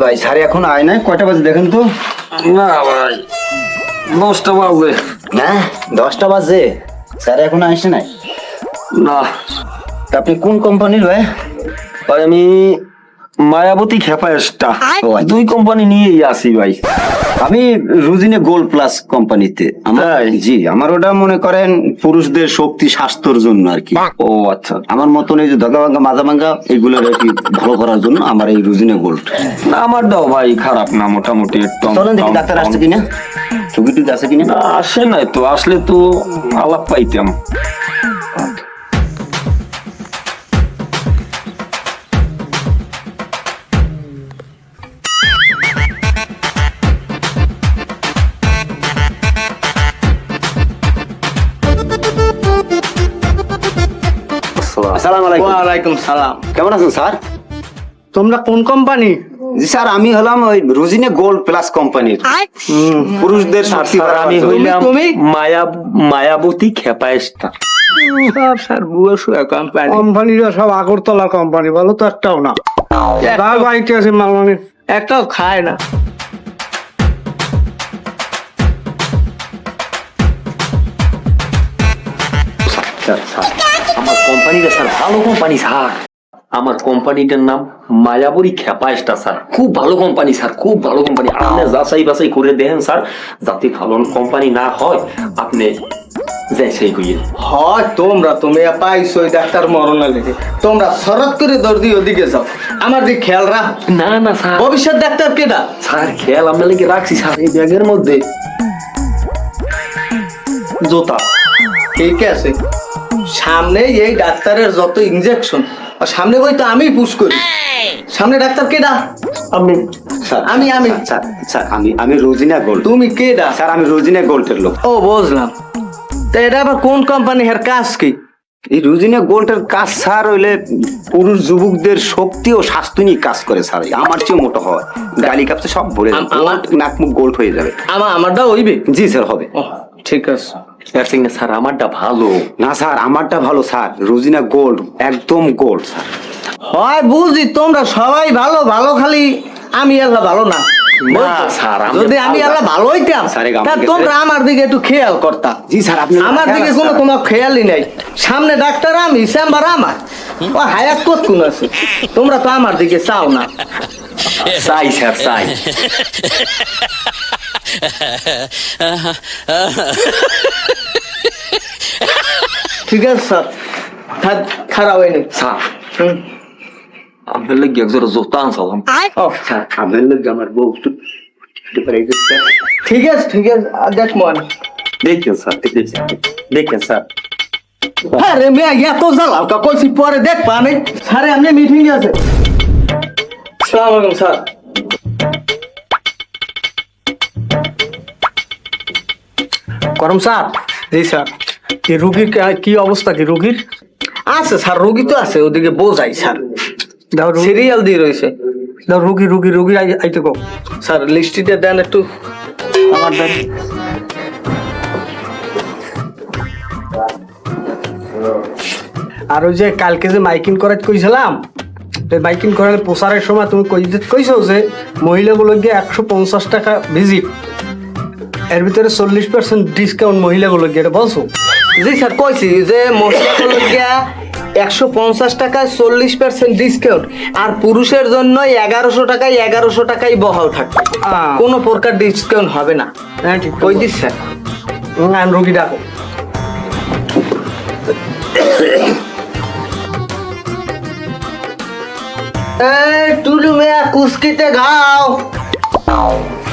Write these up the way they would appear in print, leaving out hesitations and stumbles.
ভাই স্যার এখন আয় নাই, কয়টা বাজে দেখেন তো? না ভাই 10টা বাজে। না 10টা বাজে, স্যার এখন আসে নাই। না তা আপনি কোন কোম্পানির ভাই? ভাই আমি মায়াবতী ক্ষেপায়েস্টা দুই কোম্পানি নিয়েই আসি ভাই। আমি রুজিনে গোল্ড প্লাস কোম্পানিতে। জি, আমার ওটা মনে করেন পুরুষদের শক্তি স্বাস্থ্যর জন্য আর কি। ও আচ্ছা, আমার মতন এই যে ধগা ভাঙ্গা মাজা ভাঙ্গা এগুলো আর কি ভালো করার জন্য আমার এই রুজিনে গোল্ড। না আমার দাও ভাই খারাপ না, মোটামুটি একটু। চলেন দেখি ডাক্তার আসছে কিনা, ছবি টুকি আছে কিনা। না আসে নাই তো, আসলে তো আলাপ পাইতাম। আসসালামু আলাইকুম। ওয়ালাইকুম সালাম। কেমন আছেন স্যার? তোমরা কোন কোম্পানি? জি স্যার, আমি হলাম ওই রুজিনে গোল্ড প্লাস কোম্পানির পুরুষদের শক্তি স্যার বাড়াবার আমি জন্য। হইলাম তুমি? মায়াবতী ক্ষেপায়েস্টা। সব স্যার বুয়াশুয়া কোম্পানি। কোম্পানিরা সব আগরতলা কোম্পানি, বলো তো একটাও না। তার বাড়িতে আছে মালমানি, একটাও খায় না। স্যার স্যার আমার কোম্পানিটা স্যার ভালো কোম্পানি স্যার। আমার কোম্পানিটার নাম মায়াবরী ক্ষেপায়েস্টা স্যার। খুব ভালো কোম্পানি স্যার, খুব ভালো কোম্পানি। আপনি যাচাই বাছাই করে দেখেন স্যার, যাতে ভালো কোম্পানি না হয় আপনি যাচাই করিয়ে। হয় তুমি পাইছো ওই ডাক্তার মরণা লেগে, তোমরা শরৎ করে দর্দি ওদিকে যাও, আমার দিকে খেয়াল রাখ। না না স্যার, ভবিষ্যৎ ডাক্তার কেডা? স্যার খেয়াল আপনার লেগে রাখছি স্যার। এই ব্যাগের মধ্যে জোতা। ঠিক আছে, সামনে এই ডাক্তারের যত ইনজেকশন, সামনে বই তো আমি পুশ করি। সামনে ডাক্তার কেডা? আপনি স্যার আমি স্যার স্যার আমি রোজিনা গোল্ড। তুমি কেডা? স্যার আমি রোজিনা গোল্ডের লোক। ও বুঝলাম। তা এটা আবার কোন কোম্পানি, এর কাজ কি? এই রুজিনা গোল্ডের কাজ স্যার হইলে পুরুষ যুবকদের শক্তি ও স্বাস্থ্য নিয়ে কাজ করে স্যার। আমার চেয়ে মোটা হয়, গালি কাপতে সব ভরে আমার নাক মুখ গোল্ড হয়ে যাবে। আমারটা হইবে? জি স্যার হবে। ও ঠিক আছে। স্যার আমারটা ভালো না স্যার আমারটা ভালো স্যার, রুজিনা গোল্ড একদম গোল্ড স্যার। হয় বুঝি, তোমরা সবাই ভালো ভালো, খালি আমি আল্লাহ ভালো না। না স্যার, যদি আমি আল্লাহ ভালো হইতাম স্যার, তা তোমরা আমার দিকে একটু খেয়াল করতাম। জি স্যার, আপনি আমার দিকে কোনো তোমার খেয়ালই নাই। সামনে ডাক্তার আমি, চেম্বার আমার, ও হায়াত কত কোন আছে। তোমরা তো আমার দিকে চাও না। চাই স্যার চাই। ঠিক আছে স্যার, খারাপ হয়নি স্যার আপনার লেগে একজোড়া জোতা আনছিলাম। ও স্যার আপনার লোক আমার বউ একটু ঠিক আছে ঠিক আছে, দেখ মন। দেখেন স্যার, দেখেন স্যার। হ্যাঁ রে মেয়ে, এত জ্বালাও কা কইছি, পরে দেখ পানি। স্যার আপনি মিটিং আছে। আসসালামু আলাইকুম স্যার। করম স্যার। জি স্যার। এই রোগীর কি অবস্থা? কি রোগীর আছে স্যার? রোগী তো আছে, ওদিকে বোঝাই স্যার, সিরিয়াল দিয়ে রয়েছে। রোগী রোগী রোগী আইতে গো স্যার, লিস্টিতে দেন একটু আমার দেন। আর ওই যে কালকে যে মাইকিং করার কইছিলাম, মাইকিং করার প্রচারের সময় তুমি কইছো যে মহিলাগুলো গিয়ে 150 টাকা ভিজিট, এর ভিতরে 40% ডিসকাউন্ট মহিলাগুলো গিয়ে, বলছো? জি স্যার কইছি যে মহিলাগুলো গিয়া 150 টাকায় 40% ডিসকাউন্ট, আর পুরুষের জন্য 1100 টাকায় বহাল থাকবে, কোনো প্রকার ডিসকাউন্ট হবে না। হ্যাঁ ঠিক কই দিস স্যার। রোগী ডাকো। এই টুলু মিয়া কুস্কিতে গাও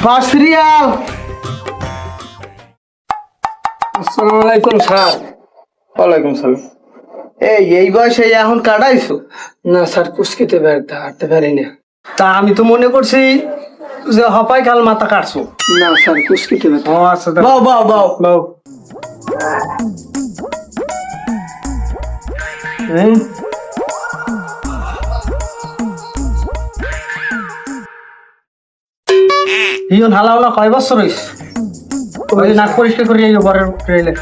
ফার্স্ট সিরিয়াল। আসসালামু আলাইকুম স্যার। ওয়ালাইকুম সালাম। এই বয়সে এখন কাটাইছো? না স্যার, কুস্কিতে হাঁটতে পারি না। তা আমি তো মনে করছি যে হপাই কাল মাথা কাটছো। না স্যার, কুস্কিতে ও আচ্ছা, বাও বাও বাও বাও। ইয়ন হালা হালা কয় বছর হইছে ওই যে নাক পরিষ্কার করে এই ওভারের ট্রেলে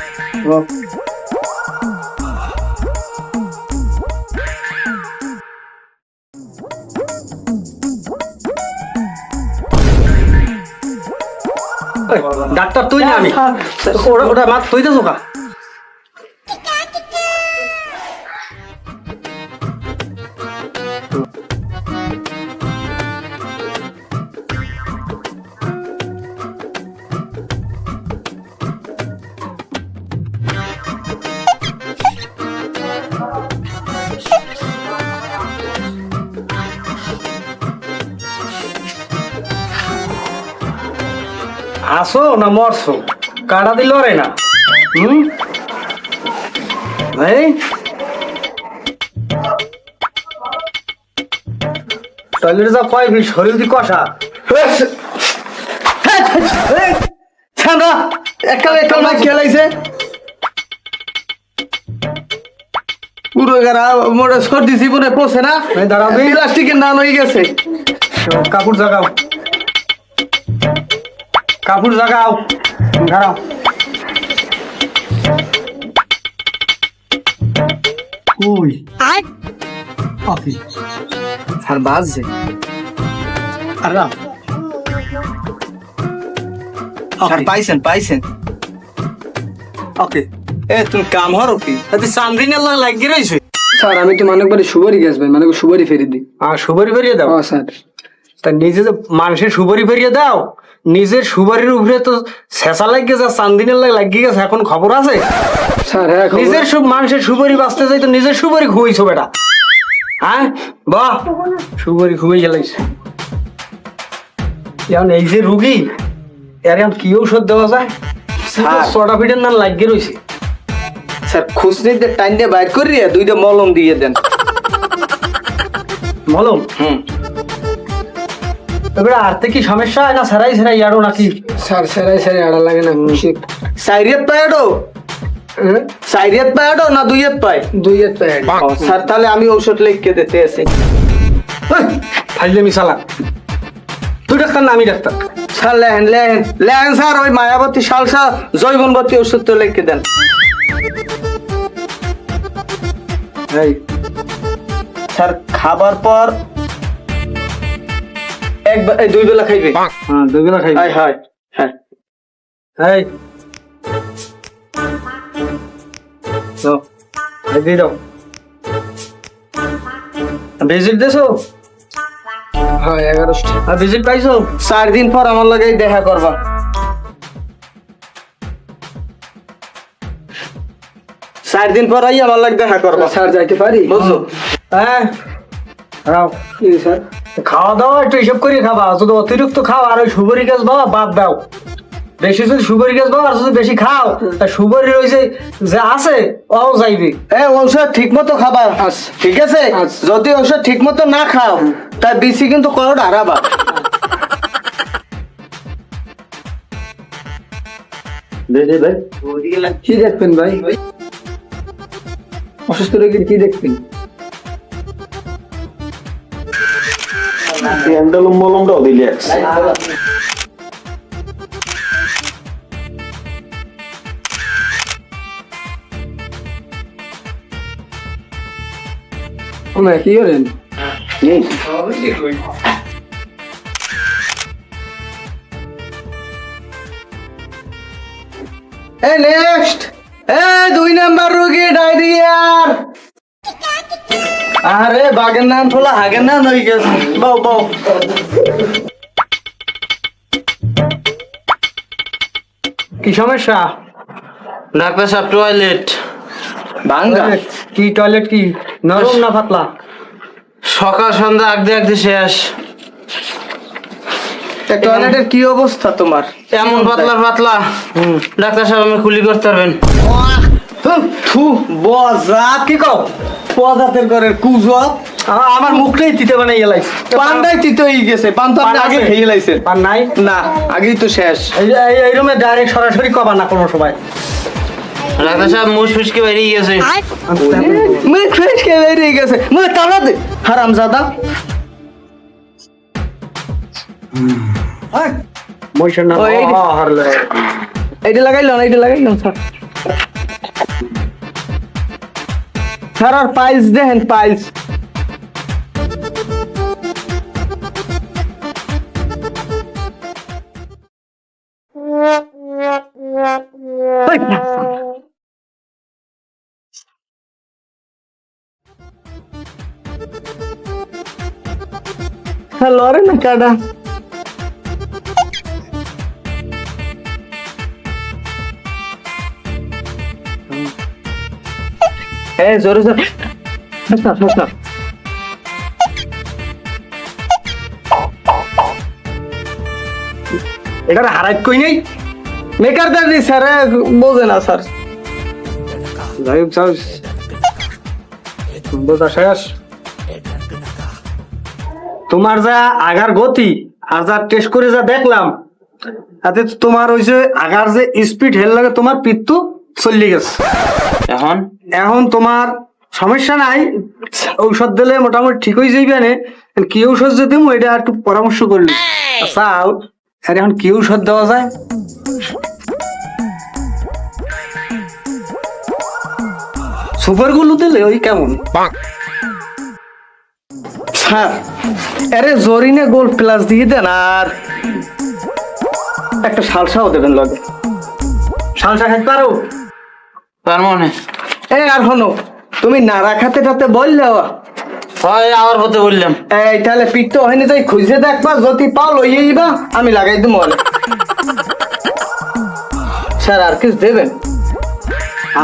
ডাক্তার তুই না আমি ওটা মা তুই তো কা আসো না মরছো কাটা দিল রে না ভাই টয়লেটে যা কয় বি শরীর দি কষা ছাড়া একাল একাল না খেলাইছে পুরো গারা মোড়ে সর্দি জীবনে পড়ছে না দাঁড়াবি প্লাস্টিকের নান হয়ে গেছে কাপড় জাগাও কাপড় জাগাও দাঁড়াও ওই ওকে স্যার বাজছে আর না স্যার পাইছেন ওকে এ তুমি কাম হরো কি তুই চান্দিনের লাগি রইছে স্যার আমি তো মানে করে সুপারি গ্যাস ভাই মানে সুপারি ফেরি দিই সুপারি ফেরিয়ে দাও স্যার তা নিজে যে মানুষের সুপারি ফেরিয়ে দাও নিজের সুপারির উপরে তো শেষা লাগিয়ে যা চান্দিনের লাগিয়ে গেছে এখন খবর আছে স্যার হ্যাঁ নিজের মানুষের সুপারি বাঁচতে যাই তো নিজের সুপারি খুঁইছো বেটা হ্যাঁ বাহ সুপারি খুঁয়ে গেলাইছে এখন এই যে রুগী এর এখন কি ঔষধ দেওয়া যায় সোডা ফিটের নাম লাগিয়ে রয়েছে স্যার খুশনিতে টাইম দিয়ে বাইর করিয়ে দুইটা মলম দিয়ে দেন মলম এবারে আর কি সমস্যা হয় না সেরাই সেরাই আরো নাকি স্যার সেরাই আড়া লাগে না সাইরিয়াত পায়াডো সাইরিয়াত পায়াডো না দুইয়াত পায় দুইয়ের প্যাড স্যার তাহলে আমি ঔষধ লিখে দিতে আছি ফাইলে মিশালা তুই ডাক্তার না আমি ডাক্তার স্যার লেহেন স্যার ওই মায়াবতী সালসা জৈবনবতী ওষুধ তো লিখে দেন স্যার খাবার পর দুই বেলা খাইবে হ্যাঁ দুই বেলা খাইবে হ্যাঁ হ্যাঁ হ্যাঁ দিয়ে দাও ভিজিট দেছো হ্যাঁ 11টা আর ভিজিট পাইছো 4 দিন পর আমার লাগে দেখা করবা চার দিন পর আই আমার লাগে দেখা করবা স্যার যাইতে পারি বুঝছো হ্যাঁ রাও কি স্যার খাওয়া দাওয়া একটু হিসাব করে খাবা যদি অতিরিক্ত খাও আর ওই সুপারি গাছ বাবা বাদ দাও বেশি যদি সুপারি গাছ বাবা আর যদি বেশি খাও তা সুপারি রয়েছে যে আছে ও যাইবে ঔষধ ঠিক মতো খাবা ঠিক আছে যদি ঔষধ ঠিক মতো না খাও তার বেশি কিন্তু করোটা হারাবা কি দেখবেন ভাই অসুস্থ রোগীর কি দেখবেন মলমটাও দিলে কি করেন নেক্সট 2 নাম্বার রোগী ডায়রিয়ার আরে বাগের নাম তোলা হাগের নাম হয়ে গেছে বাউ বাউ কি সমস্যা ডাক্তার সাহেব টয়লেট ভাঙ্গা কি টয়লেট কি নরম না পাতলা সকাল সন্ধ্যা আগতে শেষ টয়লেটের কি অবস্থা তোমার এমন পাতলা ডাক্তার সাহেব আমি কুলি করতে পারবেন থু বজাত কি কও বজাতের করে কুজত আমার মুখটাই তিতে বানাই গেলাই পান্ডাই তিতে হয়ে গেছে পান তো আপনি আগে খেয়ে লাইছেন পান নাই না আগেই তো শেষ এই রুমে ডাইরেক্ট সরাসরি কবা না কোনো সময় ডাক্তার সাহেব মুখ ফুসকে বেরিয়ে গেছে মুখ ফুসকে বেরিয়ে গেছে মুখ তালা দে হারামজাদা মহিষের নাম ও, এইটা। হারলে এইটা লাগাইলাম স্যার। স্যার আর পাইলস দেখেন, পাইলস। লড়ে না কাটা। জোরে জোরে এটা হারাই কই নেই। মেকার দাঁড়ি স্যার বোঝে না স্যার। যাই হোক যাও, বোঝা শেষ। তোমার যা আগার গতি আর যা টেস্ট করে যা দেখলাম, তাতে তো তোমার ওই যে আগার যে স্পিড হেল লাগে তোমার পিত্তু চলে গেছে। এখন এখন তোমার সমস্যা নাই, ঔষধ দিলে মোটামুটি ঠিক হয়ে যাইবে না। কি ঔষধ যে দিব এটা একটু পরামর্শ করলি চাও। আর এখন কি ঔষধ দেওয়া যায়? সুপার গুলো দিলে ওই কেমন? স্যার আরে জরিনে গোল্ড প্লাস দিয়ে দেন, আর একটা সালসাও দেবেন লগে। শালসা খাইতে পারো? তার মনে আর হনো, তুমি নাড়া খাতে টাতে বললে হয় আবার হতে বললাম। এই তাহলে পিত্ত হয়নি, তাই খুঁজে দেখবা, যদি পাও লইয়ে যাবা, আমি লাগাই দিব মনে। স্যার আর কিছু দেবেন?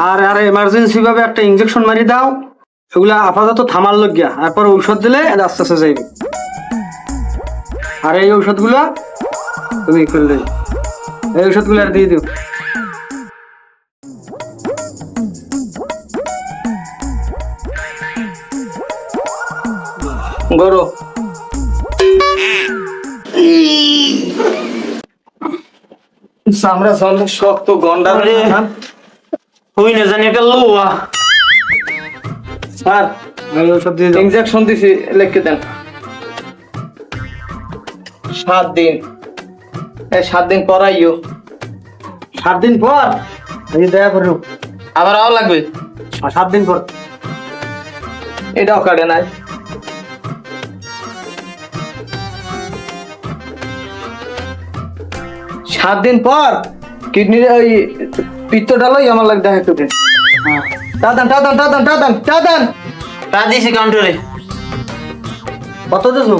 আর আর এমার্জেন্সি ভাবে একটা ইনজেকশন মারি দাও। এগুলা আপাতত থামার লগিয়া, তারপর ঔষধ দিলে এটা আস্তে আস্তে যাইবে। আর এই ঔষধগুলা তুমি ফেললে, এই ঔষধগুলো আর দিয়ে দিও। গরো আমরা শক্ত গন্ডা। হই না জানি একটা লোয়া। স্যার এই ঔষধ দিয়ে দাও। ইনজেকশন দিছি, লিখে দেন। 7 দিন, 7 দিন পরাইও। 7 দিন পর এই দয়া করো। আবার আও লাগবে। 7 দিন পর এটাও কাটে নাই। 7 দিন পর কিডনির ওই পিত্তটা লই আমার লাগ দেখা করবেন। দাদান দাদান দাদান দাদান দাদান তা দিছি কাউন্টারে কত দেছো?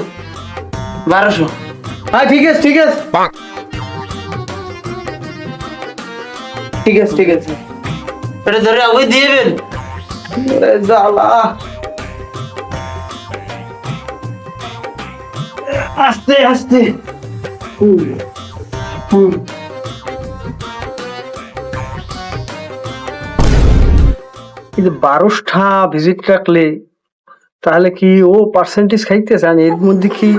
1200। হ্যাঁ ঠিক আছে ঠিক আছে ঠিক আছে ঠিক আছে। এটা ধরে আগে দিয়েবেন। এ জ্বালা। আস্তে আস্তে। কিন্তু 12টা ভিজিট রাখলে তাহলে কি ও পার্সেন্টেজ খাইতে চান? এর মধ্যে কি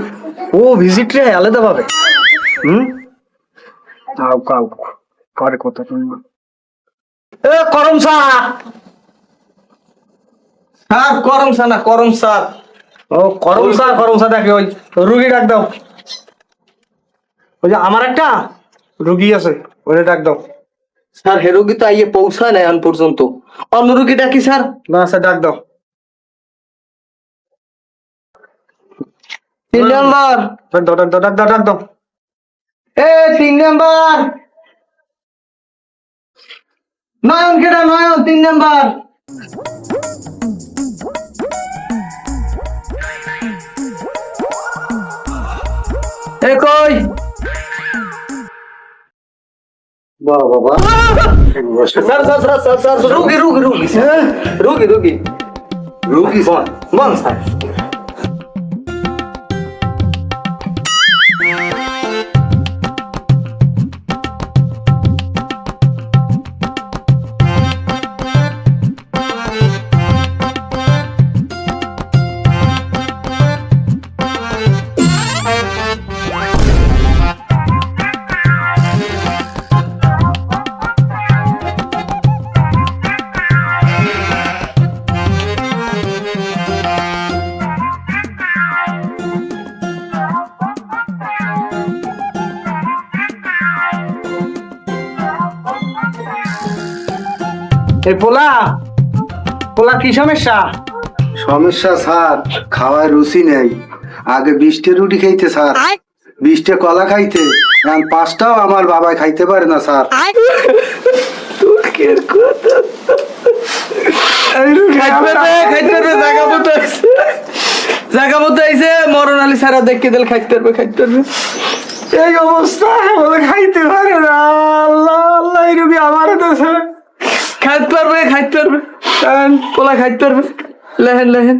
ও ভিজিট রে আলাদা পাবে? কাউ কাউ করে কথা তুমি। এ করম সা, স্যার করম সা না করম স্যার। ও করম সা দেখে ওই রুগী ডাক দাও। ওই যে আমার একটা রুগী আছে, ওরে ডাক দাও। স্যার হে রোগী তো আইয়ে পৌঁছায় নাই এখন পর্যন্ত। অন্য রোগী ডাকি স্যার? না স্যার ডাক দাও। 3 নাম্বার। ডাক দাও ডাক দাও ডাক দাও ডাক দাও। এ 3 নাম্বার। নয়ন কেডা? নয়ন 3 নাম্বার। এ কই? বাহ বাবা sir sir sir sir sir রোগী রোগী রোগী স্যার রোগী রোগী রোগী বল বল স্যার। এই পোলা পোলা কি সমস্যা? সমস্যা স্যার, খাওয়ার রুচি নেই। আগে 20টা রুটি খাইতে স্যার, 20টা কলা খাইতে, এখন 5টাও আমার বাবা খাইতে পারে না স্যার। জায়গা মতো আইছে মরণ আলী সারা দেখে দিল খাইতে পারবে এই অবস্থা বলে খাইতে পারে না। আল্লাহ আল্লাহ, এই রুগী আমার দেশে খাইতে পারবে পোলা খাইতে পারবে। লেহেন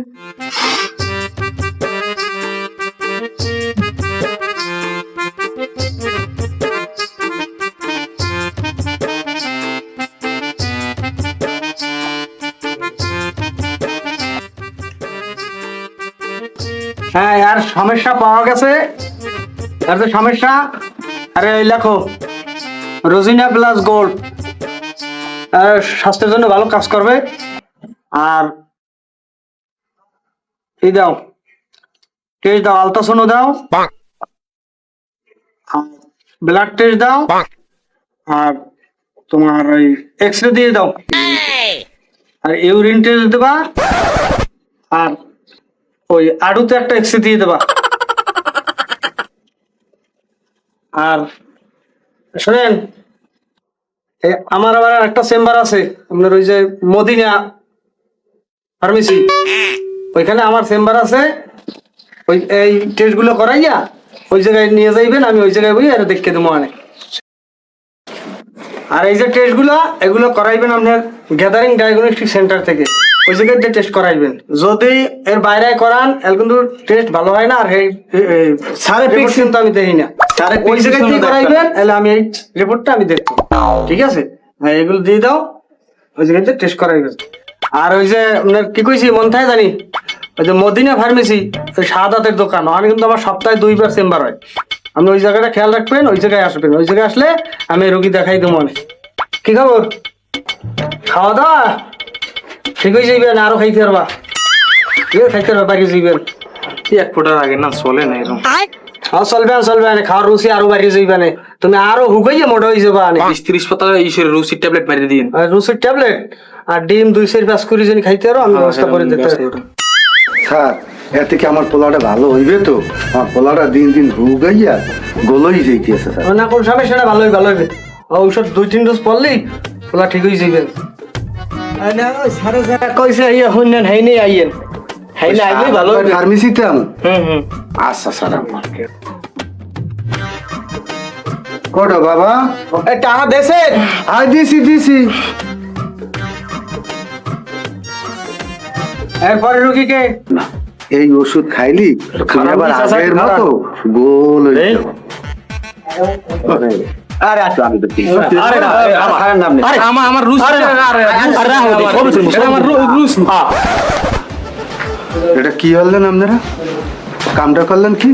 হ্যাঁ, আর সমস্যা পাওয়া গেছে। আর যে সমস্যা, আরে ওই লেখো রোজিনা প্লাস গোল্ড, স্বাস্থ্যের জন্য ভালো কাজ করবে। আর এই দাও, টেস্ট দাও, আলট্রাসাউন্ড দাও, ব্লাড টেস্ট দাও, আর তোমার ওই এক্সরে দিয়ে দাও, আর ইউরিন টেস্ট দেবা, আর ওই আড়ুতে একটা এক্সরে দিয়ে দেবা। আর শোনেন, আমার আবার একটা চেম্বার আছে আপনার ওই যে মদিনা ফার্মেসি, ওইখানে আমার চেম্বার আছে। ওই এই টেস্ট গুলো করাইয়া ওই জায়গায় নিয়ে যাইবেন, আমি ওই জায়গায় বই আর দেখে দেবো অনেক। আর এই যে টেস্ট গুলো, এগুলো করাইবেন আপনার গ্যাদারিং ডায়াগনস্টিক সেন্টার থেকে, ওই জায়গায় টেস্ট করাইবেন। যদি এর বাইরে করান এর কিন্তু টেস্ট ভালো হয় না। আর সারে রিপোর্ট কিন্তু আমি দেখি না, ওই জায়গায় দিয়ে করাইবেন, তাহলে আমি এই রিপোর্টটা আমি দেখবো। ঠিক আছে, হ্যাঁ এগুলো দিয়ে দাও, ওই জায়গায় টেস্ট করাইবেন। আর ওই যে আপনার কি কইছি মন থাকে জানি, ওই যে মদিনা ফার্মেসি, ওই শাহাদাতের দোকান, ওখানে কিন্তু আমার সপ্তাহে 2বার চেম্বার হয়। আপনি ওই জায়গাটা খেয়াল রাখবেন, ওই জায়গায় আসবেন। ওই জায়গায় আসলে আমি রুগী দেখাই দেবো অনেক। কি খবর? খাওয়া দাওয়া ঠিক হয়ে যাইবেন, আরো খাইতে পারবা। ঠিক আছে, খাইতে পারবা, বাকি যাইবেন। এক ফোটার আগে না চলে না এরকম। চলবে খাওয়ার রুচি আরো বাড়িয়ে যাইবে না, তুমি আরো হুকাইয়া মোটা হয়ে যাবা। 20-30 পাতা ইসের রুচির ট্যাবলেট মারিয়ে দিন। রুচির ট্যাবলেট আর ডিম 2-4 করে যদি খাইতে পারো, আমি ব্যবস্থা করে দিতে পারি। স্যার, এতে কি আমার পোলাটা ভালো হইবে তো? আমার পোলাটা দিন দিন হুগাইয়া গোলই যাইতেছে স্যার। না কোন সমস্যা না, ভালো হবে। ঔষধ 2-3 ডোজ পড়লেই ওলা ঠিক হয়ে যাবে। সারে যারা কইছে ইয়া শুনেন হেই নেই আইয়েন, হেই না আইলেই ভালো হবে। ফার্মেসিতে আমি হুম আচ্ছা স্যার। আমার কটা বাবা? এই টাকা দেছেন? আই দিছি। এরপরে রুগীকে না, এই ওষুধ খাইলি তুমি আবার আগের মতো গোল হয়ে যাবে। আরে আসো, আমি তো আরে না, আমার নাম নেই। আরে আমার রুচি আমার রুচি। এটা কি হলেন আপনারা? কামটা করলেন কি?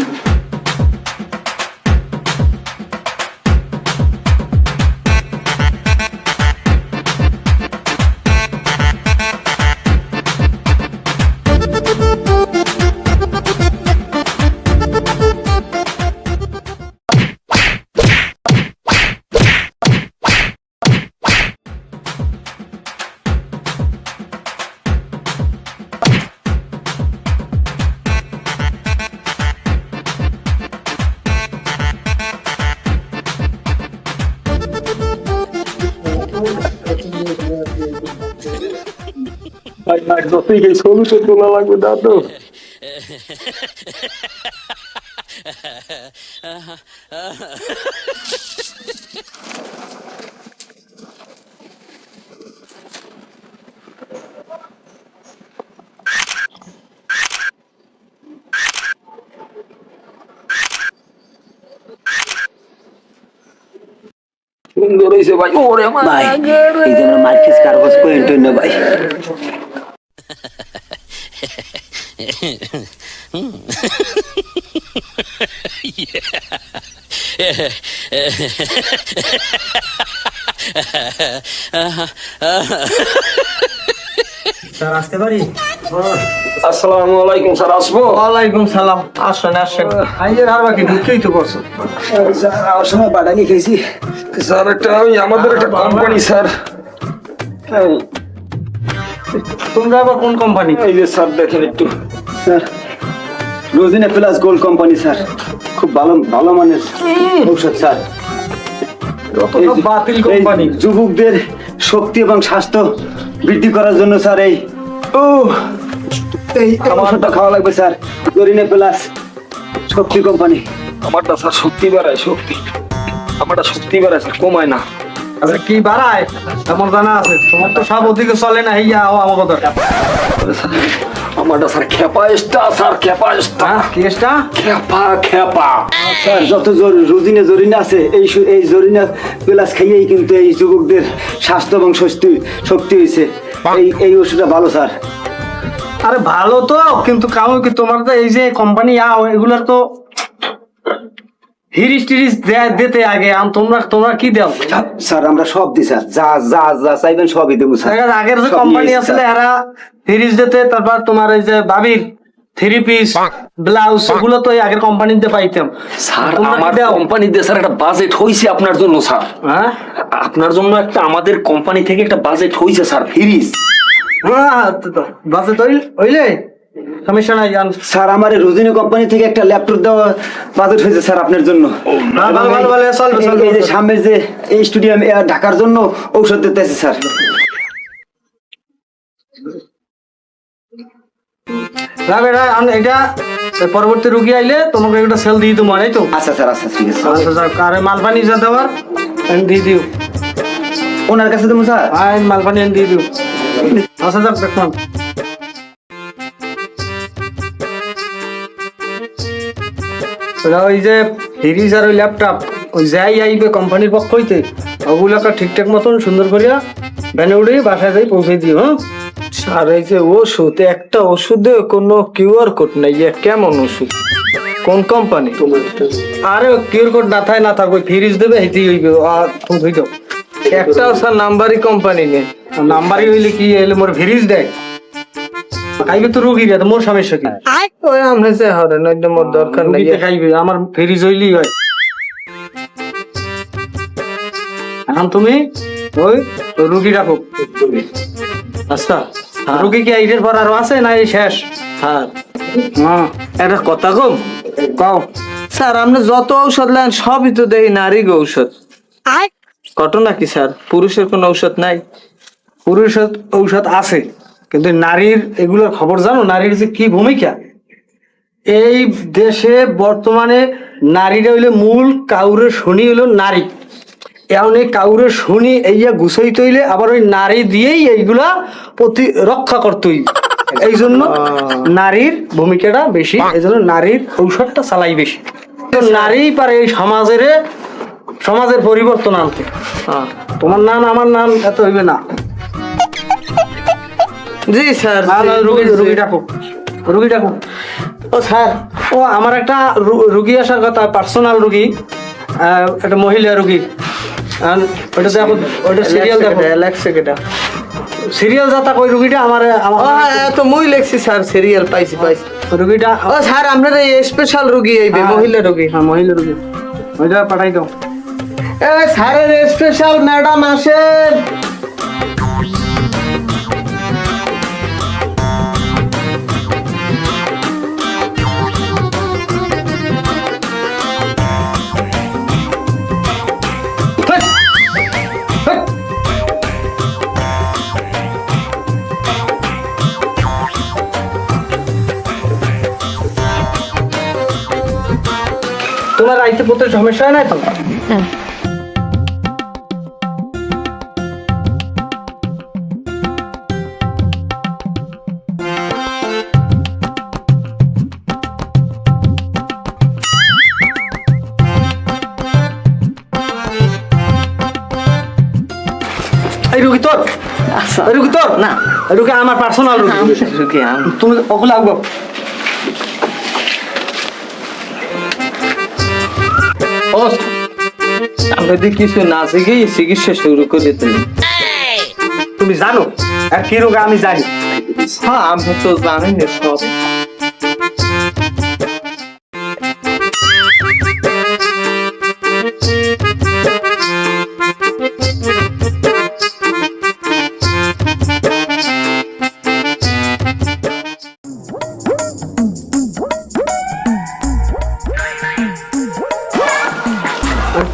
সুন্দর হয়েছে ভাই। ওরে ভাই, এই জন্য মার্কিস কাগজ পয়েন্ট না ভাই। স্যার আসতে পারি? আসসালামু আলাইকুম স্যার, আসবো? ওয়ালাইকুম সালাম, আসেন আসেন। আইয়ের আর বাকি ঢুকতেই তো করছো। স্যার আমার সময় বাড়ানি খেয়েছি স্যার একটা আমাদের একটা কোম্পানি স্যার, তোমরা আবার কোন কোম্পানি? এই যে স্যার দেখেন একটু sir, Rozina plus gold company sir, খুব ভালো ভালো মানের ঔষধ স্যার। এই যে- বাতিল এই কোম্পানি। যুবকদের শক্তি এবং স্বাস্থ্য বৃদ্ধি করার জন্য স্যার এই এই ওষুধটা খাওয়া লাগবে স্যার, জরিনা প্লাস শক্তি কোম্পানি। আমারটা স্যার শক্তি বাড়ায়, শক্তি আমারটা শক্তি বাড়ায় স্যার, কমায় না। আচ্ছা কি বাড়ায় আমার জানা আছে, তোমার তো সব ওদিকে চলে না, হইয়া আমার কথা। আমারটা স্যার খেপাইস্টা স্যার, খেপাইস্টা হ্যাঁ কেসটা খেপা। স্যার যত রোজিনা জরিনা আছে এই জরিনা প্লাস খাইয়েই কিন্তু এই যুবকদের স্বাস্থ্য এবং শক্তি হয়েছে। এই ওষুধটা ভালো স্যার। আরে ভালো তো, কিন্তু কারণ কি তোমার তো এই যে কোম্পানি এগুলার তো হিরিস টিরিস দিতে আগে তোমরা কি দাও? স্যার আমরা সব দিই স্যার, যা যা যা চাইবেন সবই দেবো স্যার। আগের যে সব কোম্পানি নিয়েছি, আসলে স্যার। এরা হিরিস দিতে, তারপর তোমার এই যে বাবির থ্রি পিস ব্লাউজ ওগুলো তো এই আগের কোম্পানিতে পাইতাম। স্যার তোমরা কি আমার দাও? কোম্পানিতে স্যার একটা বাজেট হয়েছে আপনার জন্য স্যার, হ্যাঁ আপনার জন্য একটা আমাদের কোম্পানি থেকে একটা বাজেট হয়েছে স্যার, ফ্রিজ। হ্যাঁ বাসে তো হইলে সমস্যা নাই জান। স্যার আমার এই রোজিনা কোম্পানি থেকে একটা ল্যাপটপ দেওয়া বাজেট হয়েছে স্যার আপনার জন্য। ভালো, ভালো, ভালো, চলবে, এই- চলবে, এই যে চলবে। সামনের যে এই স্টুডিয়াম ঢাকার জন্য ঔষধ দিতেছে স্যার। এটা পরবর্তী রুগী আইলে তোমাকে একটা সেল দিয়ে দেবো, এই তো। আচ্ছা স্যার, আচ্ছা ঠিক আছে। আচ্ছা যাক, আরে মালপানি যা দেওয়ার দিয়ে দিও। ওনার কাছে দেবো স্যার। মালপানি দিয়ে দিও। আচ্ছা যাক দেখলাম। ওই যে ফ্রিজ আর ওই ল্যাপটপ ওই যাই আইবে কোম্পানির পক্ষ হইতে, ওগুলোকে ঠিকঠাক মতন সুন্দর করিয়া ভ্যানে উঠে বাসায় যাই পৌঁছে দিও। হ্যাঁ আর এই যে ওষুধ, একটা ওষুধে কোনো কিউআর কোড নাই, এ কেমন ওষুধ, কোন কোম্পানি? আরে কিউর কোড না থাকে না থাকবে, ফ্রিজ দেবে হেঁটেই হইবে। আর তুমি ধুই দাও একটাও স্যার নাম্বারই কোম্পানি নেই। নাম্বারই হইলে কি এলে মোর ফ্রিজ দেয় খাইবে তো রুগী রে, তো মোর সমস্যা কি? ওই আমরা যে হরে নইলে মোর দরকার নাই। রুগীতে খাইবে, আমার ফ্রিজ হইলেই হয়। এখন তুমি ওই রুগী রাখো। আচ্ছা রুগী কি এইটার পর আরো আছে না এই শেষ? হ্যাঁ হ্যাঁ একটা কথা কম, কও। স্যার আপনি যত ঔষধ নেন সবই তো দেখি নারী ঔষধ, ঘটনা কি স্যার? পুরুষের কোনো ঔষধ নাই? পুরুষের ঔষধ আছে, কিন্তু নারীর এগুলোর খবর জানো? নারীর যে কি ভূমিকা এই দেশে বর্তমানে, নারীরা হইলে মূল, কাউরে শনি হইলো নারী। এখন এই কাউরে শনি এইয়া গুছাইতে হইলে আবার ওই নারী দিয়েই এইগুলা রক্ষা করতে হইবে। এই জন্য নারীর ভূমিকাটা বেশি, এই জন্য নারীর ঔষধটা চালাই বেশি। তো নারী পারে এই সমাজের পরিবর্তন আনতে। হ্যাঁ। তোমার নাম আমার নাম এত হইবে না। জি স্যার। রুগী ডাকো। ও স্যার, ও আমার একটা রুগী আসার কথা, পার্সোনাল রুগী, একটা মহিলা রুগী। ওটা দেখো, ওটা সিরিয়াল দেখো, সিরিয়াল যাতা কই রুগীটা আমার তো মুই লেখছি স্যার, সিরিয়াল পাইছি। রুগীটা। ও স্যার আপনার এই স্পেশাল রুগী আইবে, মহিলা রুগী। হ্যাঁ মহিলা রুগী, ওইটা পাঠাই দাও। এ স্যারের স্পেশাল ম্যাডাম আসেন। তোমার আইতে পড়তে সমস্যা হয় না তো? এই রুগী তোর? এই রুগী তোর না, এই রুগী আমার পার্সোনাল রুগী। তুমি ওগুলো আগো। আমরা যদি কিছু না শিখেই চিকিৎসা শুরু করে দিই। তুমি জানো আর কি রোগ আমি জানি? হ্যাঁ আমরা তো জানি না সব।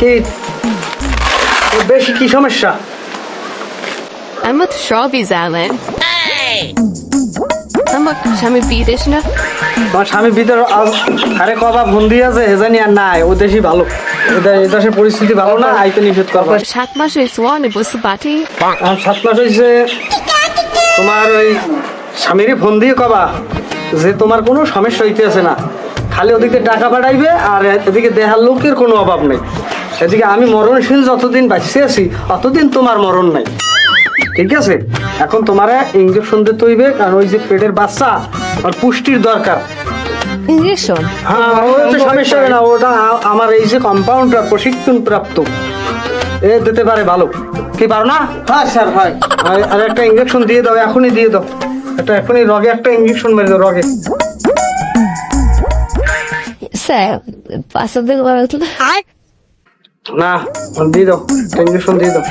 কি তোর বেশি কি সমস্যা? I'm with Shrovi's Alan. আমার স্বামী বিদেশ না তোমার স্বামী ভিতর আরে কবা বন্দি আছে হেজানি আর নাই, ও দেশই ভালো, এদেশের পরিস্থিতি ভালো না, আইতে নিষেধ করবা। 7 মাস হয়েছে ওয়ানে বসে বাটি আর 7 মাস হয়েছে তোমার ওই স্বামীরই ফোন দিয়ে কবা যে তোমার কোনো সমস্যা হইতেছে না, খালি ওদিকে টাকা পাঠাইবে আর এদিকে দেহার লোকের কোনো অভাব নেই, এদিকে আমি মরণশীল যতদিন বাঁচতে আছি অতদিন তোমার মরণ নাই, ঠিক আছে? এখন তোমার ইঞ্জেকশন দিতে হইবে, কারণ ওই যে পেটের বাচ্চা আর পুষ্টির দরকার। ইঞ্জেকশন হ্যাঁ ওটা সমস্যা হবে না, ওটা আমার এই যে কম্পাউন্ডার প্রশিক্ষণ প্রাপ্ত এ দিতে পারে ভালো। কি পারো না? হ্যাঁ স্যার হয়। আর একটা ইঞ্জেকশন দিয়ে দাও, এখনই দিয়ে দাও, এটা এখনই রগে একটা ইঞ্জেকশন মেরে দাও রগে। স্যার পাশাতে করা হতো না দিয়ে দাও, একটা ইঞ্জেকশন দিয়ে দাও।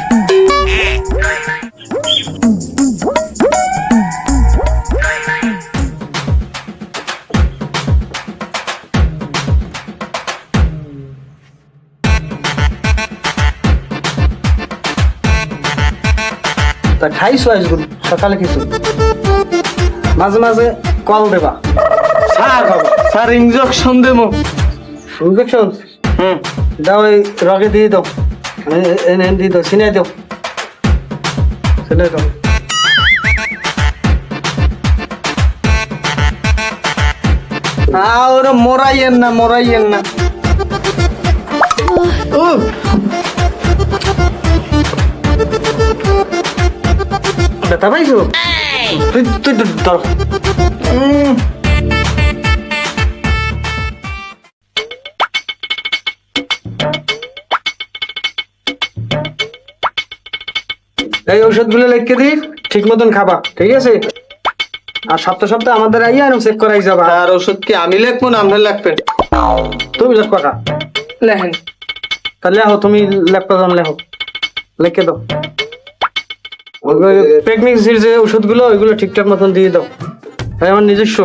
তা খাইছো আজগুলো সকালে কিছু? মাঝে মাঝে কল দেবা। স্যার স্যার ইনজেকশন দেবো। ইঞ্জেকশন দাও, এই রগে দিয়ে দাও, এনে দিয়ে দাও, সিনে দাও, সিনে দাও। ওরা মরাইয়েন না, মরাইয়েন না। ব্যথা পাইছো? তুই তুই ধর। এই ঔষধগুলো লিখে দিই, ঠিক মতন খাবা, ঠিক আছে? আর সপ্তাহে সপ্তাহে আমাদের আইয়া চেক করাই যাবা। আর ওষুধ কি আমি লিখবো না আপনি লিখবেন? তুমি লেখ কাকা, লেখেন। তাহলে লেখো, তুমি লেখো, লেখো, লিখে দাও। প্রেগনেন্সির যে ওষুধগুলো ওইগুলো ঠিকঠাক মতন দিয়ে দাও, আমার নিজস্ব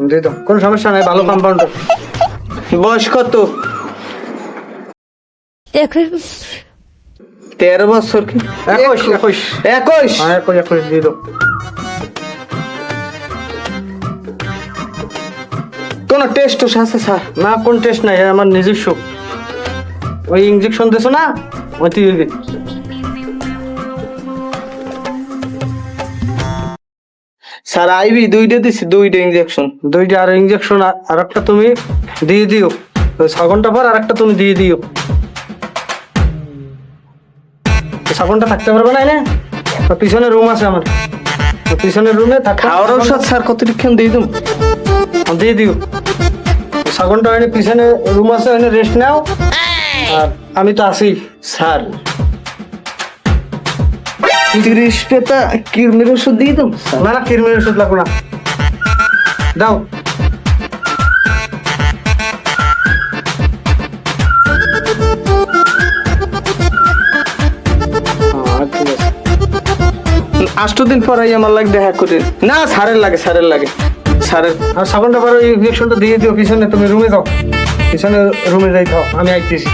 দিয়ে দাও, কোনো সমস্যা নাই, ভালো কম্পাউন্ডার। বয়স কত? 13 বছর কি? 21 21 21 দিয়ে দাও। কোন টেস্ট আছে স্যার? না কোন টেস্ট নাই, আমার নিজস্ব। ওই ইঞ্জেকশন দিছো না, ওই দিবি। স্যার আইবি দুইটা দিছি, দুইটা ইনজেকশন। দুইটা আর ইঞ্জেকশন আর একটা তুমি দিয়ে দিও, ওই 6 ঘন্টা পর আর একটা তুমি দিয়ে দিও। 6 ঘন্টা থাকতে পারবে না, না পিছনে রুম আছে আমার, পিছনের রুমে থাকতে। খাওয়ার ওষুধ স্যার কতটুকু দিয়ে দিন? দিয়ে দিও। 6 ঘন্টা হয়নি, পিছনে রুম আছে, ওখানে রেস্ট নাও, আর আমি তো আছি। স্যার 30 পেটা কিরমির ওষুধ দিয়ে দিন। না না, কিরমির ওষুধ লাগবে না, দাও। ঠিক আছে, 8 দিন পরে আমার লাগে দেখা করে। না স্যারের লাগে, স্যারের লাগে, স্যারের। আর 6 ঘন্টা পরে ওই ইঞ্জেকশনটা দিয়ে দিও পিছনে, তুমি রুমে যাও, পিছনে রুমে যাই খাও, আমি আইতেছি।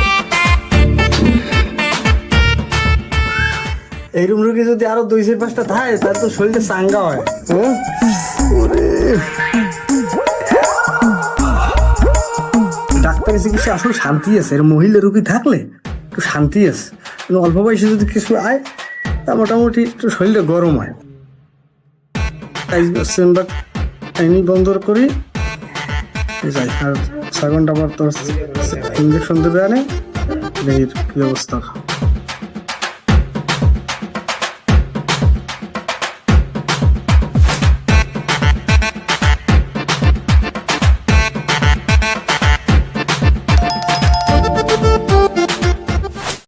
এই রুম রুগী যদি আরো 2-5টা থাকে তাহলে তো শরীরটা চাঙ্গা হয়। ডাক্তারের চিকিৎসা আসলে শান্তি আছে, এর মহিলা রুগী থাকলে একটু শান্তি আছে, কিন্তু অল্প বয়সে যদি কিছু আয় তা মোটামুটি একটু শরীরটা গরম হয়। চেম্বার এমনি বন্ধ করি যাই, আর 6 ঘন্টা পর তোর ইঞ্জেকশন দেবে আনে, কি অবস্থা।